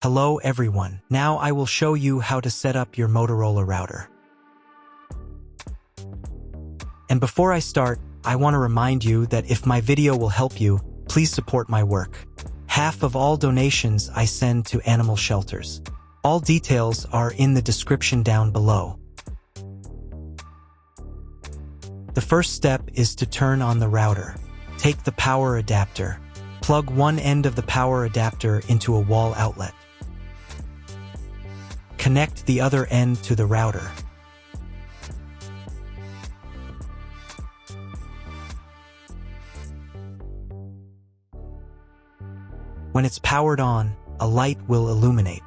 Hello everyone, now I will show you how to set up your Motorola router. And before I start, I want to remind you that if my video will help you, please support my work. Half of all donations I send to animal shelters. All details are in the description down below. The first step is to turn on the router. Take the power adapter. Plug one end of the power adapter into a wall outlet. Connect the other end to the router. When it's powered on, a light will illuminate.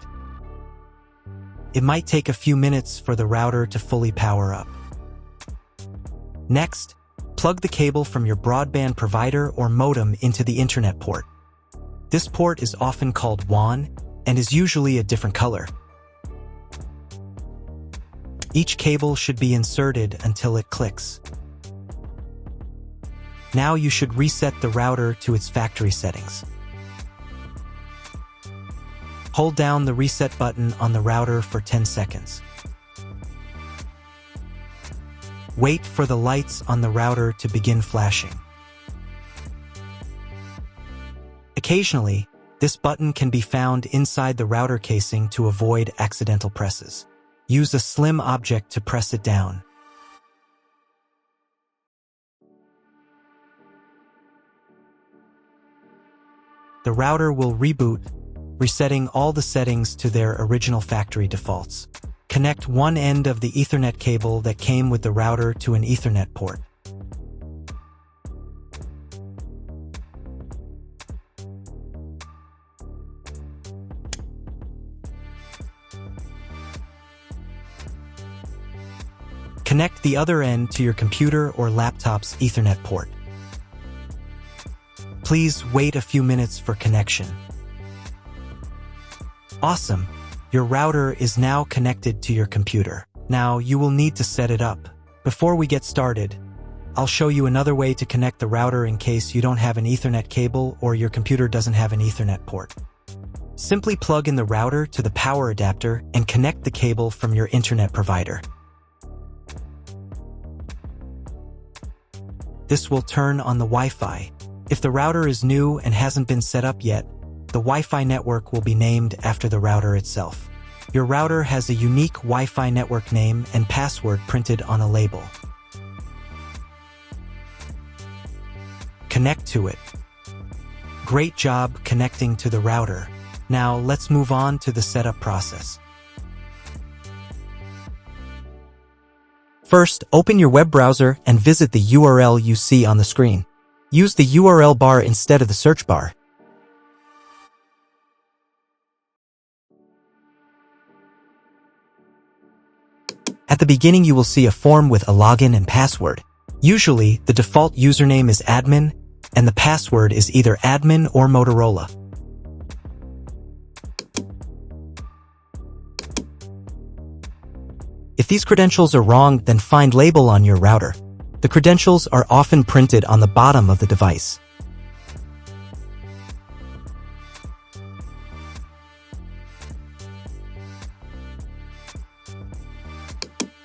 It might take a few minutes for the router to fully power up. Next, plug the cable from your broadband provider or modem into the internet port. This port is often called WAN and is usually a different color. Each cable should be inserted until it clicks. Now you should reset the router to its factory settings. Hold down the reset button on the router for 10 seconds. Wait for the lights on the router to begin flashing. Occasionally, this button can be found inside the router casing to avoid accidental presses. Use a slim object to press it down. The router will reboot, resetting all the settings to their original factory defaults. Connect one end of the Ethernet cable that came with the router to an Ethernet port. Connect the other end to your computer or laptop's Ethernet port. Please wait a few minutes for connection. Awesome! Your router is now connected to your computer. Now you will need to set it up. Before we get started, I'll show you another way to connect the router in case you don't have an Ethernet cable or your computer doesn't have an Ethernet port. Simply plug in the router to the power adapter and connect the cable from your internet provider. This will turn on the Wi-Fi. If the router is new and hasn't been set up yet, the Wi-Fi network will be named after the router itself. Your router has a unique Wi-Fi network name and password printed on a label. Connect to it. Great job connecting to the router. Now let's move on to the setup process. First, open your web browser and visit the URL you see on the screen. Use the URL bar instead of the search bar. At the beginning, you will see a form with a login and password. Usually, the default username is admin, and the password is either admin or Motorola. If these credentials are wrong, then find label on your router. The credentials are often printed on the bottom of the device.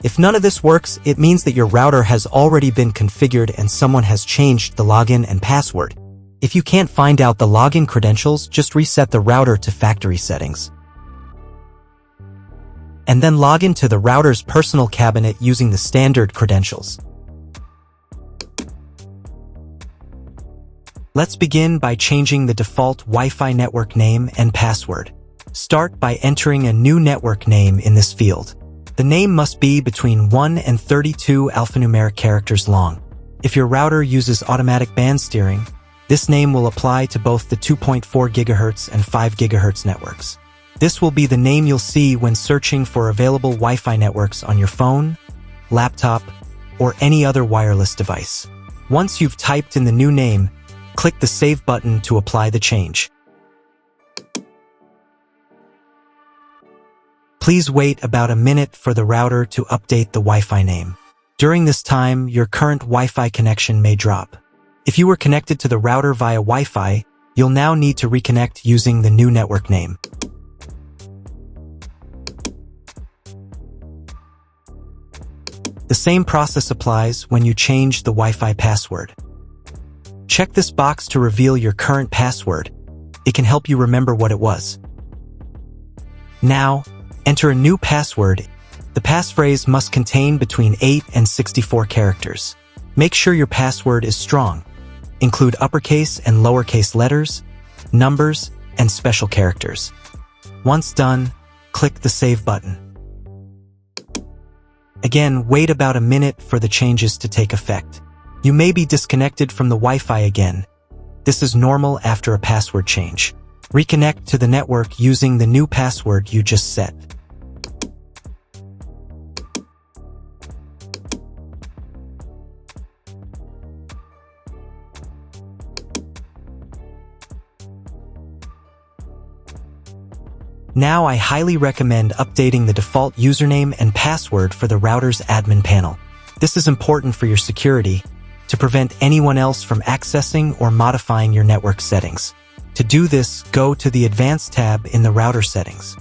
If none of this works, it means that your router has already been configured and someone has changed the login and password. If you can't find out the login credentials, just reset the router to factory settings. And then log into the router's personal cabinet using the standard credentials. Let's begin by changing the default Wi-Fi network name and password. Start by entering a new network name in this field. The name must be between 1 and 32 alphanumeric characters long. If your router uses automatic band steering, this name will apply to both the 2.4 GHz and 5 GHz networks. This will be the name you'll see when searching for available Wi-Fi networks on your phone, laptop, or any other wireless device. Once you've typed in the new name, click the Save button to apply the change. Please wait about a minute for the router to update the Wi-Fi name. During this time, your current Wi-Fi connection may drop. If you were connected to the router via Wi-Fi, you'll now need to reconnect using the new network name. The same process applies when you change the Wi-Fi password. Check this box to reveal your current password. It can help you remember what it was. Now, enter a new password. The passphrase must contain between 8 and 64 characters. Make sure your password is strong. Include uppercase and lowercase letters, numbers, and special characters. Once done, click the Save button. Again, wait about a minute for the changes to take effect. You may be disconnected from the Wi-Fi again. This is normal after a password change. Reconnect to the network using the new password you just set. Now I highly recommend updating the default username and password for the router's admin panel. This is important for your security, to prevent anyone else from accessing or modifying your network settings. To do this, go to the Advanced tab in the router settings.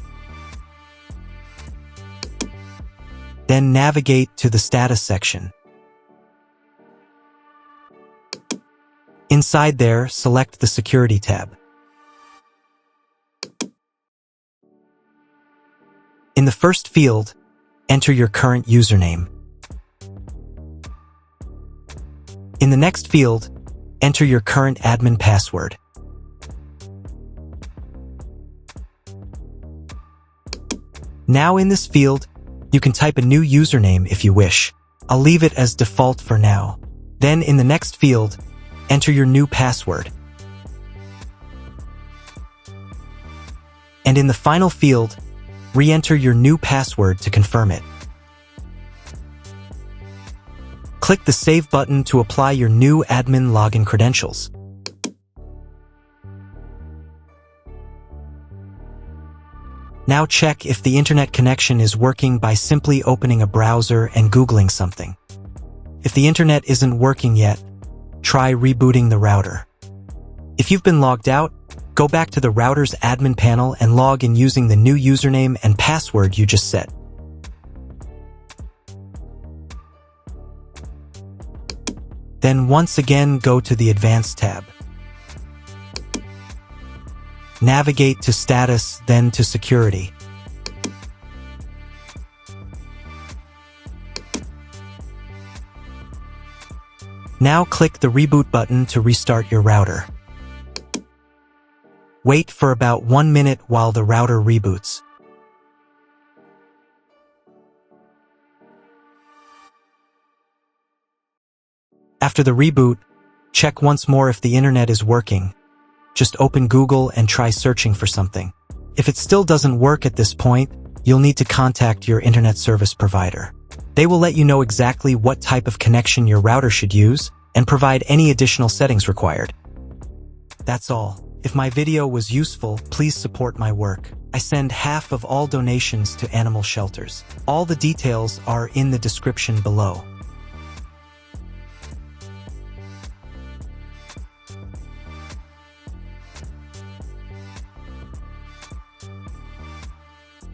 Then navigate to the Status section. Inside there, select the Security tab. In the first field, enter your current username. In the next field, enter your current admin password. Now in this field, you can type a new username if you wish. I'll leave it as default for now. Then in the next field, enter your new password. And in the final field, re-enter your new password to confirm it. Click the Save button to apply your new admin login credentials. Now check if the internet connection is working by simply opening a browser and Googling something. If the internet isn't working yet, try rebooting the router. If you've been logged out, go back to the router's admin panel and log in using the new username and password you just set. Then once again go to the Advanced tab. Navigate to Status, then to Security. Now click the Reboot button to restart your router. Wait for about 1 minute while the router reboots. After the reboot, check once more if the internet is working. Just open Google and try searching for something. If it still doesn't work at this point, you'll need to contact your internet service provider. They will let you know exactly what type of connection your router should use and provide any additional settings required. That's all. If my video was useful, please support my work. I send half of all donations to animal shelters. All the details are in the description below.